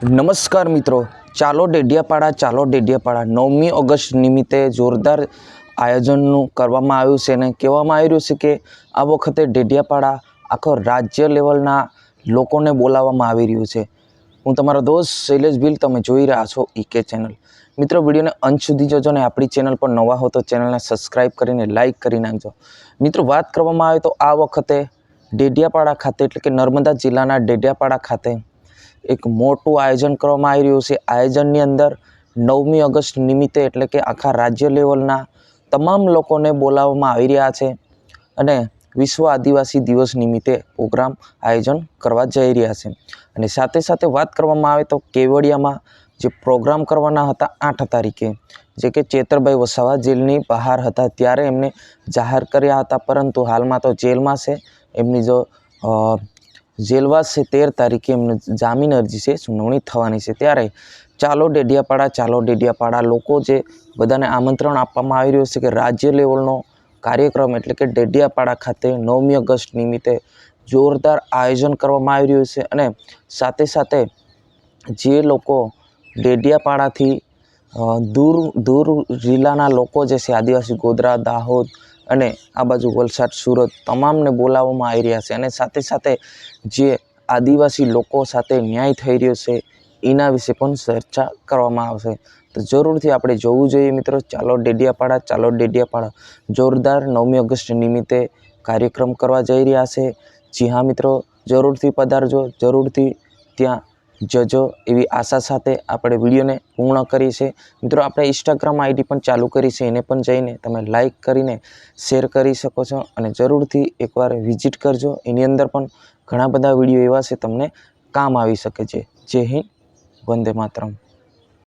નમસ્કાર મિત્રો, ચાલો ડેડિયાપાડા 9મી ઓગસ્ટ નિમિત્તે જોરદાર આયોજનનું કરવામાં આવ્યું છે અને કહેવામાં આવી રહ્યું છે કે આ વખતે ડેડિયાપાડા આખો રાજ્ય લેવલના લોકોને બોલાવવામાં આવી રહ્યું છે। હું તમારો દોસ્ત શૈલેષ ભીલ, તમે જોઈ રહ્યા છો ઈકે ચેનલ। મિત્રો, વિડીયોને અંત સુધી જોજો અને આપણી ચેનલ પર નવા હો તો ચેનલને સબસ્ક્રાઈબ કરીને લાઇક કરી નાખજો। મિત્રો, વાત કરવામાં આવે તો આ વખતે ડેડિયાપાડા ખાતે એટલે કે નર્મદા જિલ્લાના ડેડિયાપાડા ખાતે એક મોટું આયોજન કરવામાં આવી રહ્યું છે। આયોજનની અંદર 9મી ઓગસ્ટ નિમિત્તે એટલે કે આખા રાજ્ય લેવલના તમામ લોકોને બોલાવવામાં આવી રહ્યા છે અને વિશ્વ આદિવાસી દિવસ નિમિત્તે પ્રોગ્રામ આયોજન કરવા જઈ રહ્યા છે। અને સાથે સાથે વાત કરવામાં આવે તો કેવડિયામાં જે પ્રોગ્રામ કરવાના હતા 8 તારીખે, જે કે ચેતરભાઈ વસાવા જેલની બહાર હતા ત્યારે એમને જાહેર કર્યા હતા, પરંતુ હાલમાં તો જેલમાં છે। એમની જો જેલવાસ છે 13 તારીખે એમને જામીન અરજી છે સુનાવણી થવાની છે। ત્યારે ચાલો ડેડિયાપાડા લોકો જે બધાને આમંત્રણ આપવામાં આવી રહ્યું છે કે રાજ્ય લેવલનો કાર્યક્રમ એટલે કે ડેડિયાપાડા ખાતે 9મી ઓગસ્ટ નિમિત્તે જોરદાર આયોજન કરવામાં આવી રહ્યું છે। અને સાથે સાથે જે લોકો ડેડિયાપાડાથી દૂર જિલ્લાના લોકો જે છે આદિવાસી ગોધરા, દાહોદ અને આ બાજુ વલસાડ, સુરત તમામને બોલાવવામાં આવી રહ્યા છે અને સાથે સાથે જે આદિવાસી લોકો સાથે ન્યાય થઈ રહ્યો છે એના વિશે પણ ચર્ચા કરવામાં આવશે। તો જરૂરથી આપણે જોવું જોઈએ મિત્રો। ચાલો ડેડિયાપાડા જોરદાર 9મી ઓગસ્ટ નિમિત્તે કાર્યક્રમ કરવા જઈ રહ્યા છે। જી હા મિત્રો, જરૂરથી પધારજો, જરૂરથી ત્યાં જજો એવી આશા સાથે આપણે વિડીયોને પૂર્ણ કરી છે। મિત્રો, આપણે ઇન્સ્ટાગ્રામ આઈડી પણ ચાલુ કરી છે, એને પણ જઈને તમે લાઈક કરીને શેર કરી શકો છો અને જરૂરથી એકવાર વિઝિટ કરજો। એની અંદર પણ ઘણા બધા વિડીયો એવા છે તમને કામ આવી શકે છે। જય હિન્દ, વંદે માતરમ।